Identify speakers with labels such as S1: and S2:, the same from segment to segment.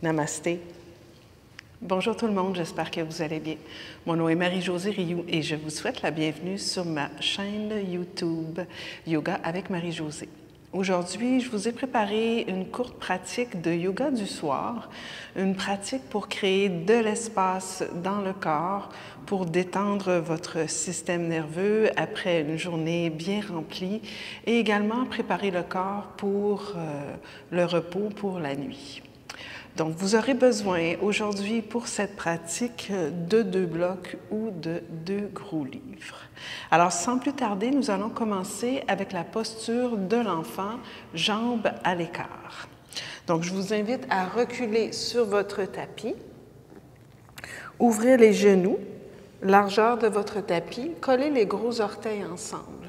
S1: Namasté. Bonjour tout le monde, j'espère que vous allez bien. Mon nom est Marie-Josée Rioux et je vous souhaite la bienvenue sur ma chaîne YouTube Yoga avec Marie-Josée. Aujourd'hui, je vous ai préparé une courte pratique de yoga du soir, une pratique pour créer de l'espace dans le corps, pour détendre votre système nerveux après une journée bien remplie et également préparer le corps pour le repos pour la nuit. Donc, vous aurez besoin aujourd'hui pour cette pratique de 2 blocs ou de 2 gros livres. Alors, sans plus tarder, nous allons commencer avec la posture de l'enfant, jambes à l'écart. Donc, je vous invite à reculer sur votre tapis, ouvrir les genoux, largeur de votre tapis, coller les gros orteils ensemble.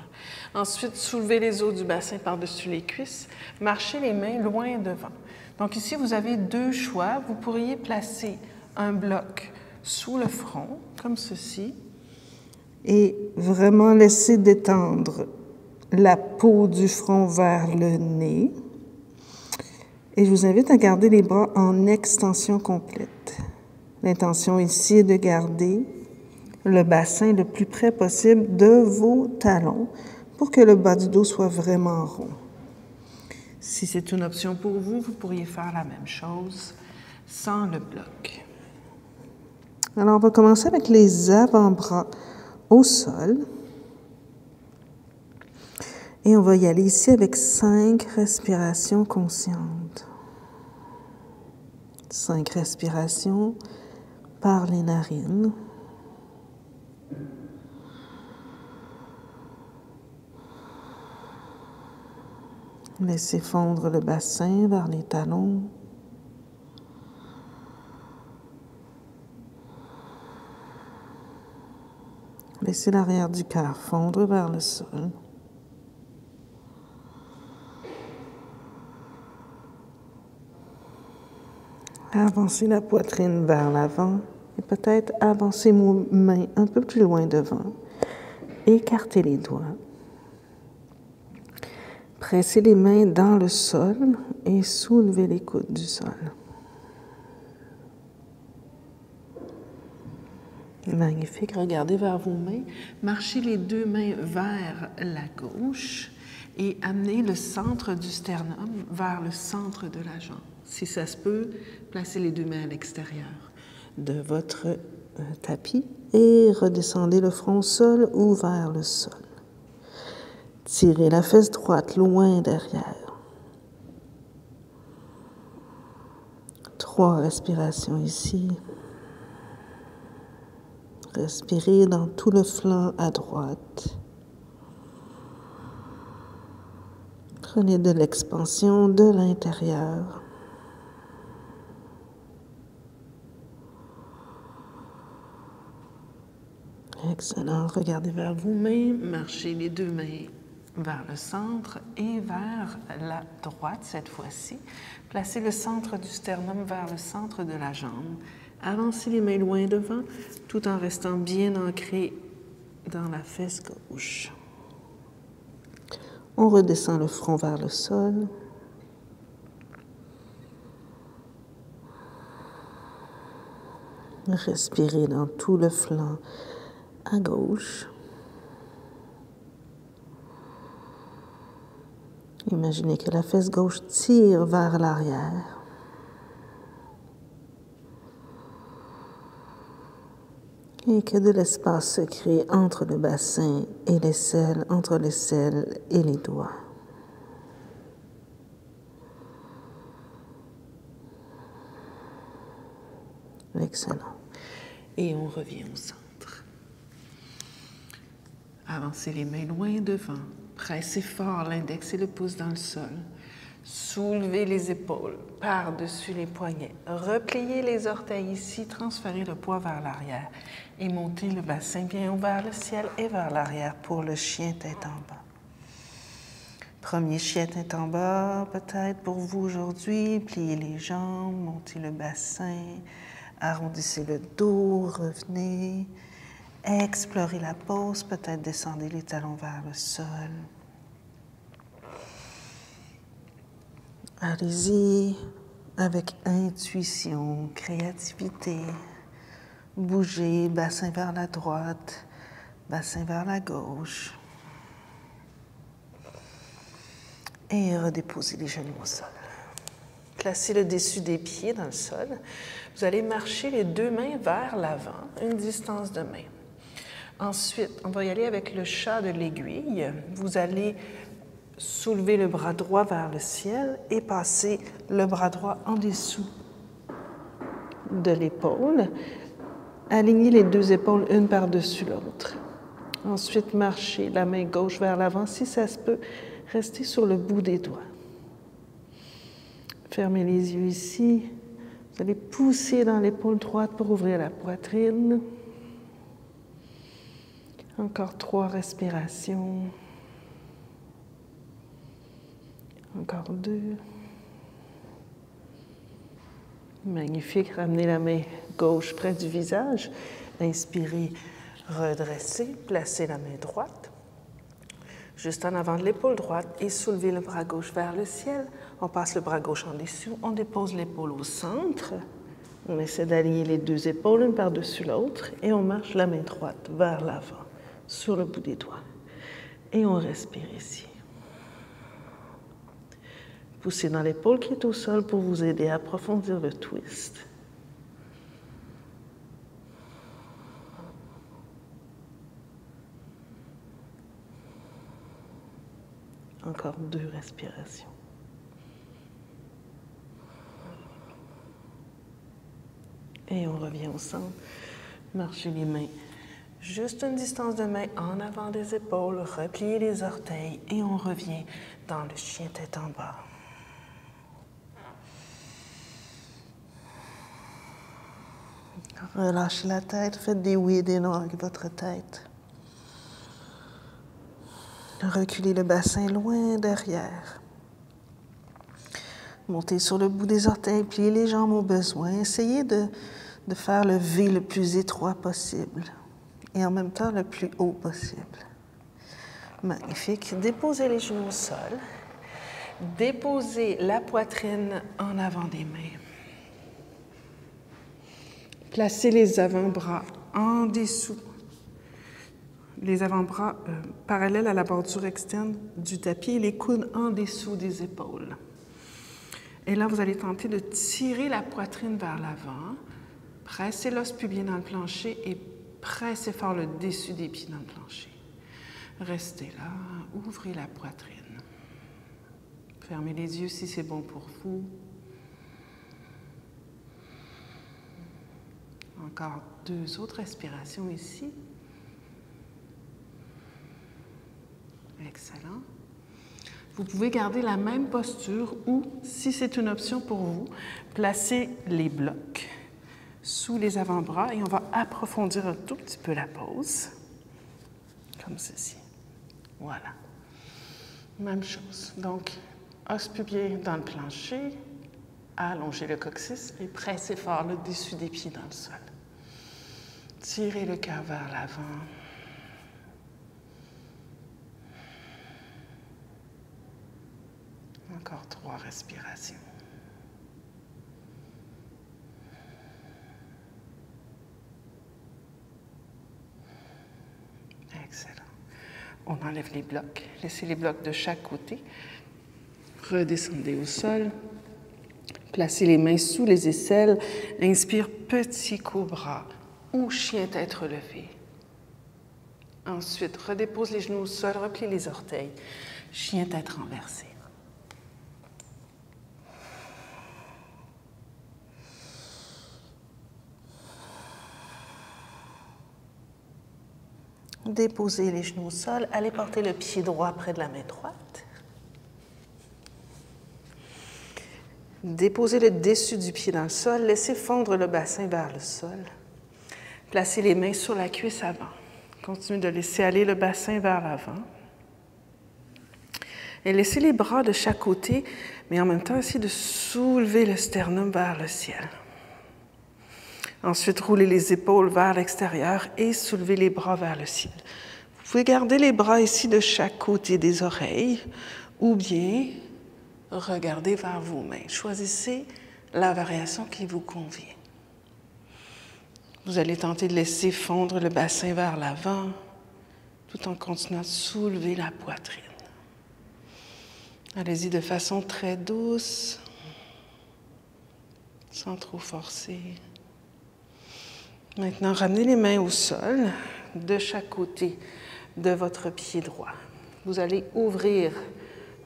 S1: Ensuite, soulevez les os du bassin par-dessus les cuisses, marchez les mains loin devant. Donc ici, vous avez 2 choix. Vous pourriez placer un bloc sous le front, comme ceci, et vraiment laisser détendre la peau du front vers le nez. Et je vous invite à garder les bras en extension complète. L'intention ici est de garder le bassin le plus près possible de vos talons pour que le bas du dos soit vraiment rond. Si c'est une option pour vous, vous pourriez faire la même chose sans le bloc. Alors, on va commencer avec les avant-bras au sol. Et on va y aller ici avec 5 respirations conscientes. 5 respirations par les narines. Laissez fondre le bassin vers les talons. Laissez l'arrière du cœur fondre vers le sol. Avancez la poitrine vers l'avant et peut-être avancer vos mains un peu plus loin devant. Écartez les doigts. Pressez les mains dans le sol et soulevez les coudes du sol. Magnifique. Regardez vers vos mains. Marchez les 2 mains vers la gauche et amenez le centre du sternum vers le centre de la jambe. Si ça se peut, placez les 2 mains à l'extérieur de votre tapis et redescendez le front au sol ou vers le sol. Tirez la fesse droite loin derrière. 3 respirations ici. Respirez dans tout le flanc à droite. Prenez de l'expansion de l'intérieur. Excellent. Regardez vers vos mains. Marchez les 2 mains vers le centre et vers la droite cette fois-ci. Placez le centre du sternum vers le centre de la jambe. Avancez les mains loin devant tout en restant bien ancré dans la fesse gauche. On redescend le front vers le sol. Respirez dans tout le flanc à gauche. Imaginez que la fesse gauche tire vers l'arrière. Et que de l'espace se crée entre le bassin et l'aisselle, entre l'aisselle et les doigts. Excellent. Et on revient au centre. Avancez les mains loin devant. Pressez fort l'index et le pouce dans le sol. Soulevez les épaules par-dessus les poignets. Repliez les orteils ici, transférez le poids vers l'arrière et montez le bassin bien haut vers le ciel et vers l'arrière pour le chien tête en bas. Premier chien tête en bas, peut-être pour vous aujourd'hui. Pliez les jambes, montez le bassin, arrondissez le dos, revenez. Explorez la pose, peut-être descendez les talons vers le sol. Allez-y,
S2: avec intuition, créativité. Bougez, bassin vers la droite, bassin vers la gauche. Et redéposez les genoux au sol. Placez le dessus des pieds dans le sol. Vous allez marcher les deux mains vers l'avant, une distance de main. Ensuite, on va y aller avec le chat de l'aiguille. Vous allez soulever le bras droit vers le ciel et passer le bras droit en dessous de l'épaule. Alignez les deux épaules une par-dessus l'autre. Ensuite, marchez la main gauche vers l'avant. Si ça se peut, restez sur le bout des doigts. Fermez les yeux ici. Vous allez pousser dans l'épaule droite pour ouvrir la poitrine. Encore 3 respirations. Encore 2. Magnifique. Ramenez la main gauche près du visage. Inspirez, redressez. Placez la main droite juste en avant de l'épaule droite et soulevez le bras gauche vers le ciel. On passe le bras gauche en dessous. On dépose l'épaule au centre. On essaie d'aligner les deux épaules une par-dessus l'autre et on marche la main droite vers l'avant sur le bout des doigts. Et on respire ici. Poussez dans l'épaule qui est au sol pour vous aider à approfondir le twist. Encore 2 respirations. Et on revient au centre. Marchez les mains juste une distance de main en avant des épaules. Repliez les orteils et on revient dans le chien tête en bas. Relâchez la tête, faites des oui et des non avec votre tête. Reculez le bassin loin derrière. Montez sur le bout des orteils, pliez les jambes au besoin. Essayez de faire le V le plus étroit possible et en même temps le plus haut possible. Magnifique. Déposez les genoux au sol. Déposez la poitrine en avant des mains. Placez les avant-bras en dessous. Les avant-bras parallèles à la bordure externe du tapis et les coudes en dessous des épaules. Et là, vous allez tenter de tirer la poitrine vers l'avant, presser l'os pubien dans le plancher et pressez fort le dessus des pieds dans le plancher. Restez là, ouvrez la poitrine. Fermez les yeux si c'est bon pour vous. Encore 2 autres respirations ici. Excellent. Vous pouvez garder la même posture ou, si c'est une option pour vous, placer les blocs sous les avant-bras et on va approfondir un tout petit peu la pose, comme ceci. Voilà. Même chose. Donc, os pubien dans le plancher, allongez le coccyx et pressez fort le dessus des pieds dans le sol. Tirez le cœur vers l'avant. Encore 3 respirations. Excellent. On enlève les blocs. Laissez les blocs de chaque côté. Redescendez au sol. Placez les mains sous les aisselles. Inspire, petit cobra ou chien tête relevée. Ensuite, redépose les genoux au sol, replie les orteils. Chien tête renversée. Déposez les genoux au sol. Allez porter le pied droit près de la main droite. Déposez le dessus du pied dans le sol. Laissez fondre le bassin vers le sol. Placez les mains sur la cuisse avant. Continuez de laisser aller le bassin vers l'avant. Et laissez les bras de chaque côté, mais en même temps, essayez de soulever le sternum vers le ciel. Ensuite, roulez les épaules vers l'extérieur et soulevez les bras vers le ciel. Vous pouvez garder les bras ici de chaque côté des oreilles ou bien regarder vers vos mains. Choisissez
S1: la variation qui vous convient. Vous allez tenter de laisser fondre le bassin vers l'avant, tout en continuant de soulever la poitrine. Allez-y de façon très douce, sans trop forcer. Maintenant, ramenez les mains au sol, de chaque côté de votre pied droit. Vous allez ouvrir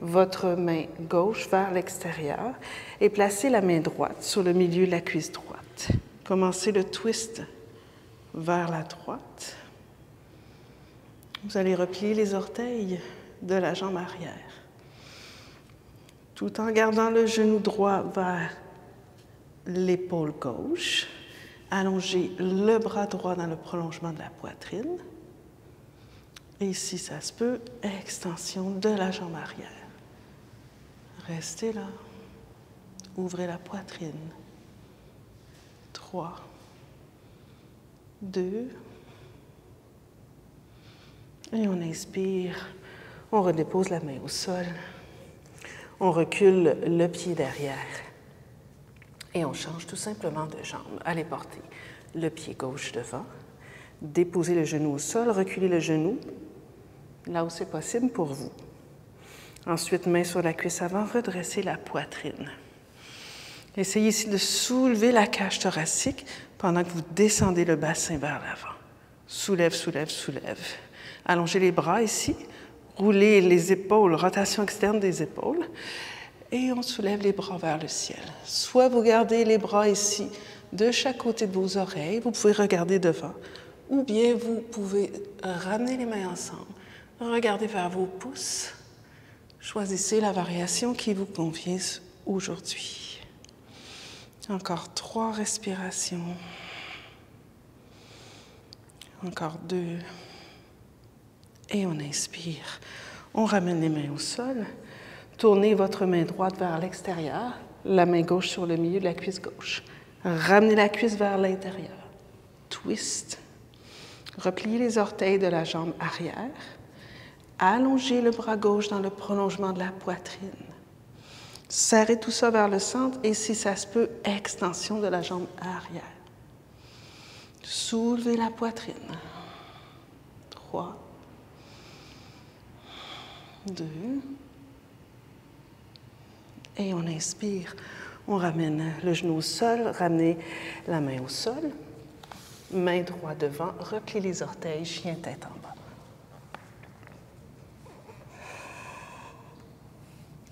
S1: votre main gauche vers l'extérieur et placer la main droite sur le milieu de la cuisse droite. Commencez le twist vers la droite. Vous allez replier les orteils de la jambe arrière, tout en gardant le genou droit vers l'épaule gauche. Allongez le bras droit dans le prolongement de la poitrine. Et si ça se peut, extension de la jambe arrière. Restez là. Ouvrez la poitrine. 3, 2, et on inspire. On redépose la main au sol. On recule le pied derrière. Et on change tout simplement de jambe. Allez porter le pied gauche devant. Déposez le genou au sol, reculez le genou là où c'est possible pour vous. Ensuite, main sur la cuisse avant, redressez la poitrine. Essayez ici de soulever la cage thoracique pendant que vous descendez le bassin vers l'avant. Soulève, soulève, soulève. Allongez les bras ici, roulez les épaules, rotation externe des épaules, et on soulève les bras vers le ciel. Soit vous gardez les bras ici de chaque côté de vos oreilles, vous pouvez regarder devant, ou bien vous pouvez ramener les mains ensemble, regardez vers vos pouces. Choisissez la variation qui vous convient aujourd'hui. Encore 3 respirations. Encore 2. Et on inspire. On ramène les mains au sol. Tournez votre main droite vers l'extérieur, la main gauche sur le milieu de la cuisse gauche. Ramenez la cuisse vers l'intérieur. Twist. Repliez les orteils de la jambe arrière. Allongez le bras gauche dans le prolongement de la poitrine. Serrez tout ça vers le centre et si ça se peut, extension de la jambe arrière. Soulevez la poitrine. 3, 2, et on inspire. On ramène le genou au sol, ramenez la main au sol. Main droite devant, repliez les orteils, chien tête en bas.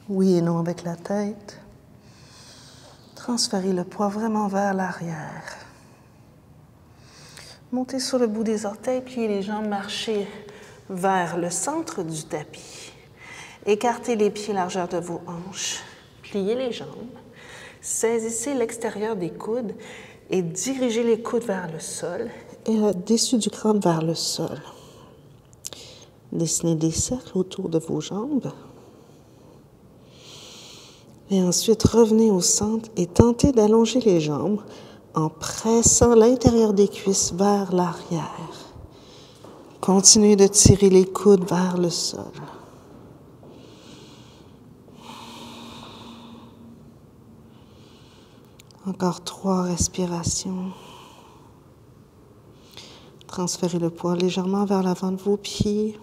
S1: Oui et non avec la tête. Transférez le poids vraiment vers l'arrière. Montez sur le bout des orteils, pliez les jambes, marchez vers le centre du tapis. Écartez les pieds largeur de vos hanches. Pliez les jambes. Saisissez l'extérieur des coudes et dirigez les coudes vers le sol et le dessus du crâne vers le sol. Dessinez des cercles autour de vos jambes. Et ensuite, revenez au centre et tentez d'allonger les jambes en pressant l'intérieur des cuisses vers l'arrière. Continuez de tirer les coudes vers le sol. Encore 3 respirations. Transférez le poids légèrement vers l'avant de vos pieds.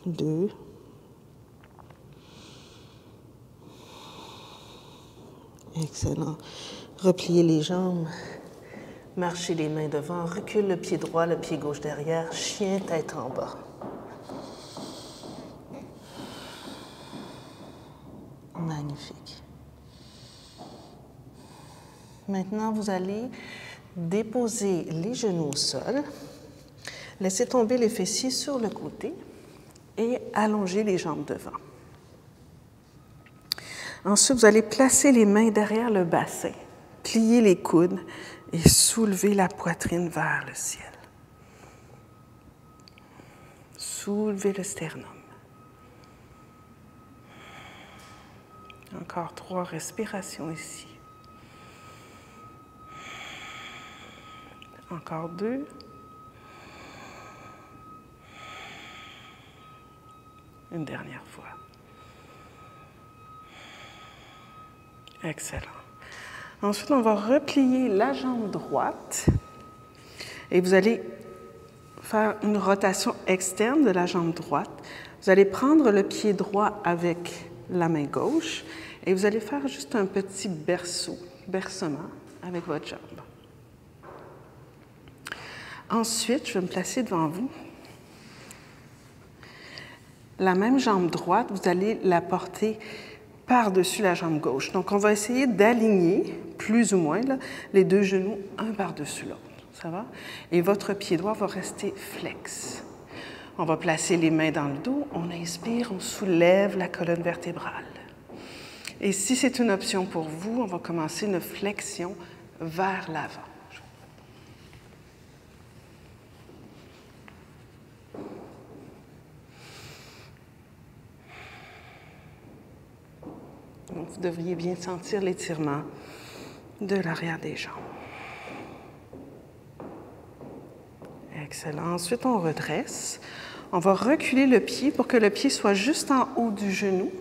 S1: 2. Excellent. Repliez les jambes. Marchez les mains devant. Recule le pied droit, le pied gauche derrière. Chien tête en bas. Magnifique. Maintenant, vous allez déposer les genoux au sol. Laissez tomber les fessiers sur le côté et allongez les jambes devant. Ensuite, vous allez placer les mains derrière le bassin, plier les coudes et soulever la poitrine vers le ciel. Soulevez le sternum. Encore 3 respirations ici. Encore 2. Une dernière fois. Excellent. Ensuite, on va replier la jambe droite et vous allez faire une rotation externe de la jambe droite. Vous allez prendre le pied droit avec la main gauche et vous allez faire juste un petit bercement avec votre jambe. Ensuite, je vais me placer devant vous. La même jambe droite, vous allez la porter par-dessus la jambe gauche. Donc, on va essayer d'aligner, plus ou moins, là, les deux genoux un par-dessus l'autre. Ça va? Et votre pied droit va rester flex. On va placer les mains dans le dos. On inspire, on soulève la colonne vertébrale. Et si c'est une option pour vous, on va commencer une flexion vers l'avant. Donc, vous devriez bien sentir l'étirement de l'arrière des jambes. Excellent. Ensuite, on redresse. On va reculer le pied pour que le pied soit juste en haut du genou.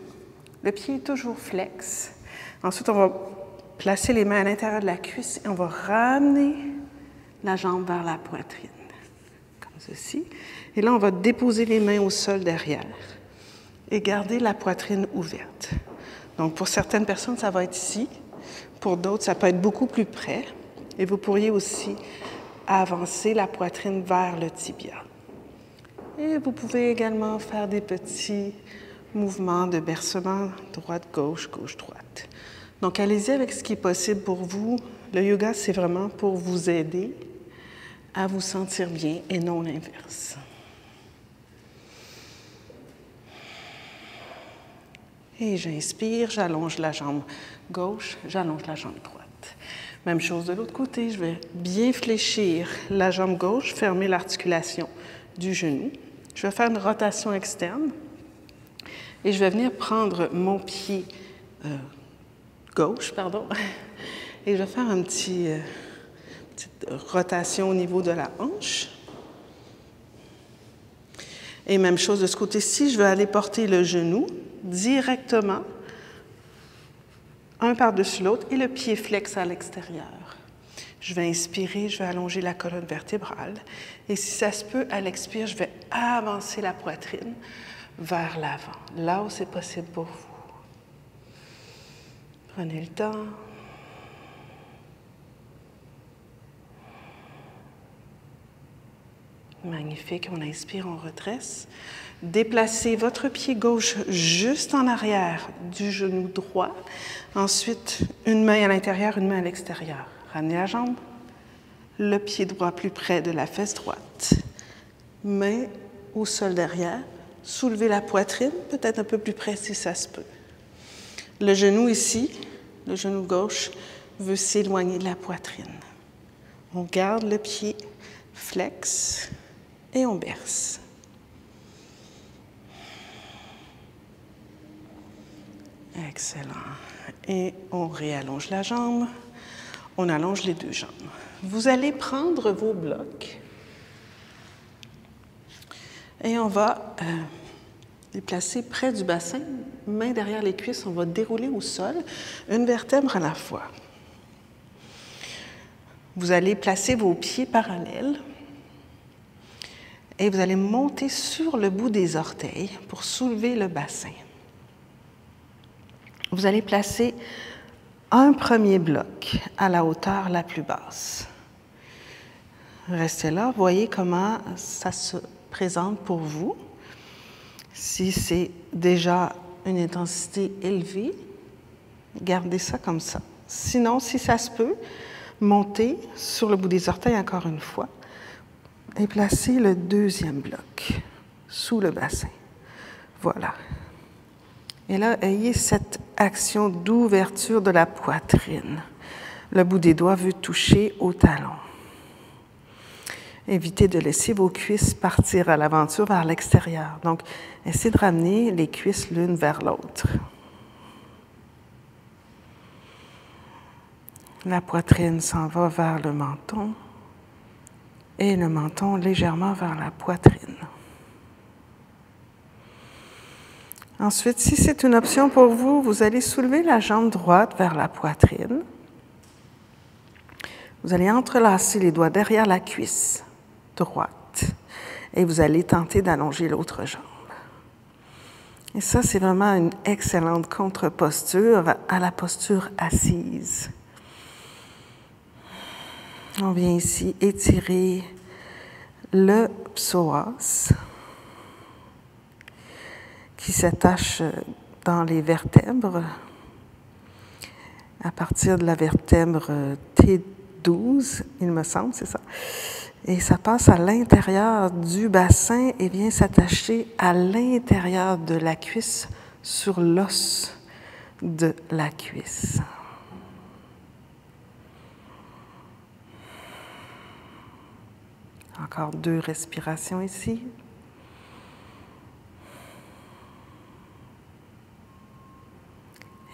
S1: Le pied est toujours flex. Ensuite, on va placer les mains à l'intérieur de la cuisse et on va ramener la jambe vers la poitrine, comme ceci. Et là, on va déposer les mains au sol derrière et garder la poitrine ouverte. Donc, pour certaines personnes, ça va être ici. Pour d'autres, ça peut être beaucoup plus près. Et vous pourriez aussi avancer la poitrine vers le tibia. Et vous pouvez également faire des petits mouvements de bercement droite-gauche, gauche-droite. Donc, allez-y avec ce qui est possible pour vous. Le yoga, c'est vraiment pour vous aider à vous sentir bien et non l'inverse. Et j'inspire, j'allonge la jambe gauche, j'allonge la jambe droite. Même chose de l'autre côté, je vais bien fléchir la jambe gauche, fermer l'articulation du genou. Je vais faire une rotation externe et je vais venir prendre mon pied gauche, et je vais faire une petite rotation au niveau de la hanche. Et même chose de ce côté-ci, je vais aller porter le genou directement, un par-dessus l'autre, et le pied flex à l'extérieur. Je vais inspirer, je vais allonger la colonne vertébrale. Et si ça se peut, à l'expire, je vais avancer la poitrine vers l'avant, là où c'est possible pour vous. Prenez le temps. Magnifique, on inspire, on redresse. Déplacez votre pied gauche juste en arrière du genou droit. Ensuite, une main à l'intérieur, une main à l'extérieur. Ramenez la jambe, le pied droit plus près de la fesse droite. Main au sol derrière. Soulevez la poitrine, peut-être un peu plus près si ça se peut. Le genou ici, le genou gauche, veut s'éloigner de la poitrine. On garde le pied flex et on berce. Excellent. Et on réallonge la jambe. On allonge les deux jambes. Vous allez prendre vos blocs et on va les placer près du bassin, main derrière les cuisses. On va dérouler au sol, une vertèbre à la fois. Vous allez placer vos pieds parallèles et vous allez monter sur le bout des orteils pour soulever le bassin. Vous allez placer un premier bloc à la hauteur la plus basse. Restez là, voyez comment ça se présente pour vous. Si c'est déjà une intensité élevée, gardez ça comme ça. Sinon, si ça se peut, montez sur le bout des orteils encore une fois et placez le deuxième bloc sous le bassin. Voilà. Et là, ayez cette action d'ouverture de la poitrine. Le bout des doigts veut toucher au talon. Évitez de laisser vos cuisses partir à l'aventure vers l'extérieur. Donc, essayez de ramener les cuisses l'une vers l'autre. La poitrine s'en va vers le menton et le menton légèrement vers la poitrine.
S2: Ensuite, si c'est une option pour vous, vous allez soulever la jambe droite vers la poitrine. Vous allez entrelacer les doigts derrière la cuisse droite et vous allez tenter d'allonger l'autre jambe. Et ça, c'est vraiment une excellente contre-posture à la posture assise. On vient ici étirer le psoas qui s'attache dans les vertèbres à partir de la vertèbre T12, il me semble, c'est ça. Et ça passe à l'intérieur du bassin et vient s'attacher à l'intérieur de la cuisse sur l'os de la cuisse. Encore 2 respirations ici.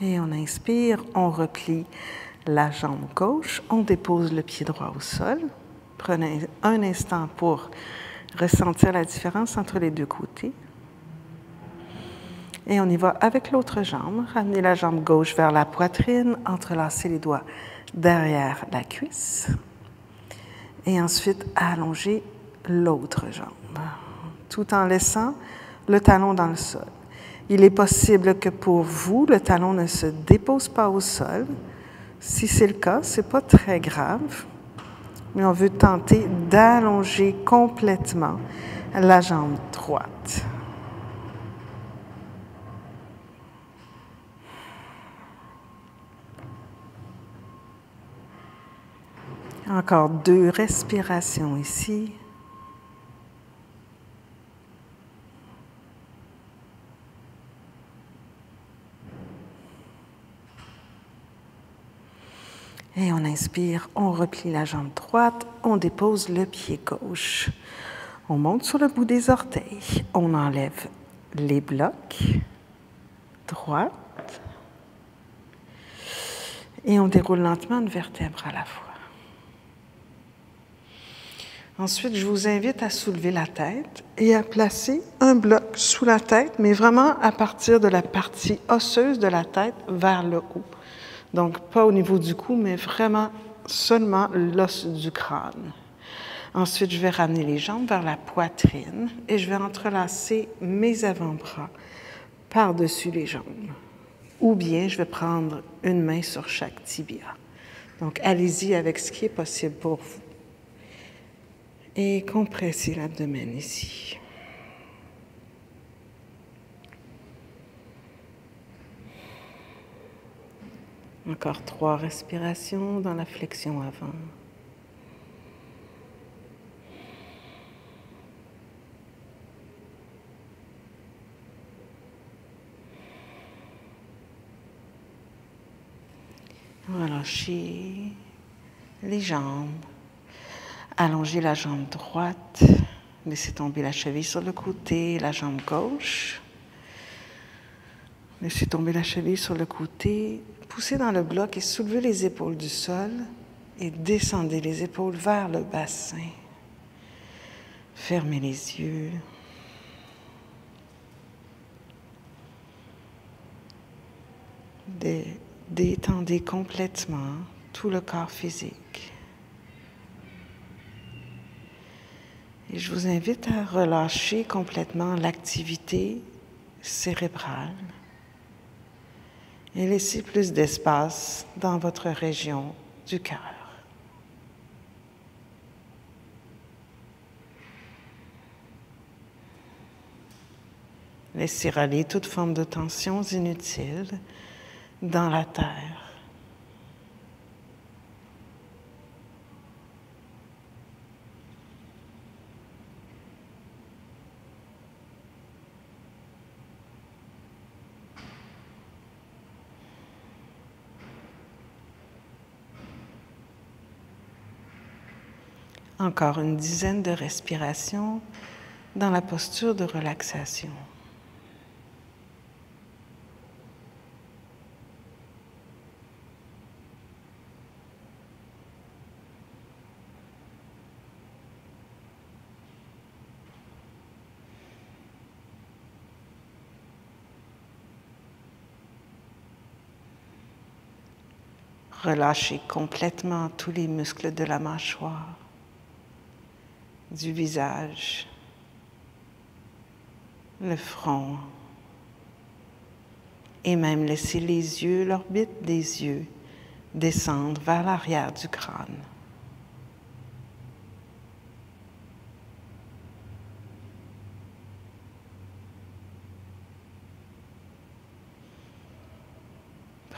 S2: Et on inspire, on replie la jambe gauche, on dépose le pied droit au sol. Prenez un instant pour ressentir la différence entre les deux côtés. Et on y va avec l'autre jambe. Ramenez la jambe gauche vers la poitrine, entrelacez les doigts derrière la cuisse. Et ensuite, allongez l'autre jambe, tout en laissant le talon dans le sol. Il est possible que pour vous, le talon ne se dépose pas au sol. Si c'est le cas, ce n'est pas très grave, mais on veut tenter d'allonger complètement la jambe droite. Encore 2 respirations ici. Et on inspire, on replie la jambe droite, on dépose le pied gauche. On monte sur le bout des orteils, on enlève les blocs, droite, et on déroule lentement une vertèbre à la fois. Ensuite, je vous invite à soulever la tête et à placer un bloc sous la tête, mais vraiment à partir de la partie osseuse de la tête vers le haut. Donc, pas au niveau du cou, mais vraiment seulement l'os du crâne. Ensuite, je vais ramener les jambes vers la poitrine et je vais entrelacer mes avant-bras par-dessus les jambes. Ou bien, je vais prendre une main sur chaque tibia. Donc, allez-y avec ce qui est possible pour vous. Et compressez l'abdomen ici. Encore 3 respirations dans la flexion avant. Relâchez les jambes. Allongez la jambe droite. Laissez tomber la cheville sur le côté, la jambe gauche. Laissez tomber la cheville sur le côté. Poussez dans le bloc et soulevez les épaules du sol et descendez les épaules vers le bassin. Fermez les yeux. Détendez complètement tout le corps physique. Et je vous invite à relâcher complètement l'activité cérébrale et laisser plus d'espace dans votre région du cœur. Laissez aller toute forme de tensions inutiles dans la terre. Encore une dizaine de respirations dans la posture de relaxation. Relâchez complètement tous les muscles de la mâchoire, du visage, le front, et même laissez les yeux, l'orbite des yeux, descendre vers l'arrière du crâne.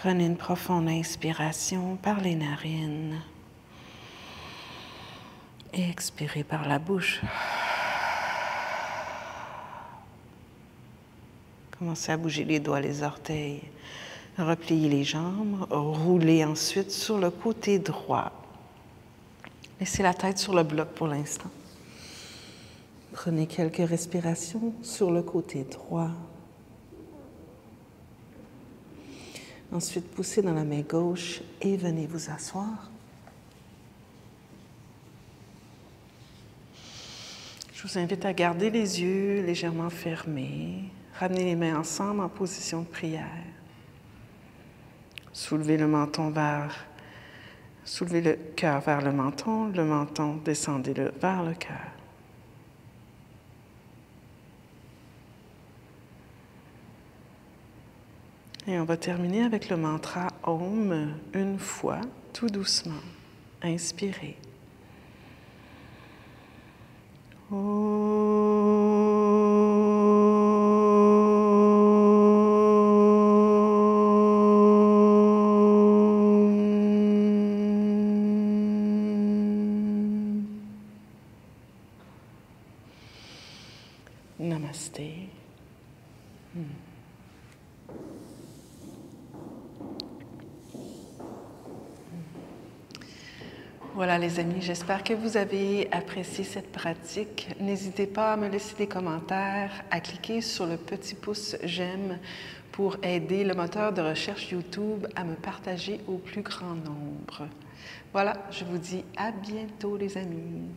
S2: Prenez une profonde inspiration par les narines et expirez par la bouche. Commencez à bouger les doigts, les orteils. Repliez les jambes, roulez ensuite sur le côté droit. Laissez la tête sur le bloc pour l'instant. Prenez quelques respirations sur le côté droit. Ensuite, poussez dans la main gauche et venez vous asseoir. Je vous invite à garder les yeux légèrement fermés. Ramenez les mains ensemble en position de prière. Soulevez le cœur vers le menton, descendez-le vers le cœur. Et on va terminer avec le mantra Om une fois, tout doucement. Inspirez. Namasté. Voilà les amis, j'espère que vous avez apprécié cette pratique. N'hésitez pas à me laisser des commentaires, à cliquer sur le petit pouce j'aime pour aider le moteur de recherche YouTube à me partager au plus grand nombre. Voilà, je vous dis à bientôt les amis.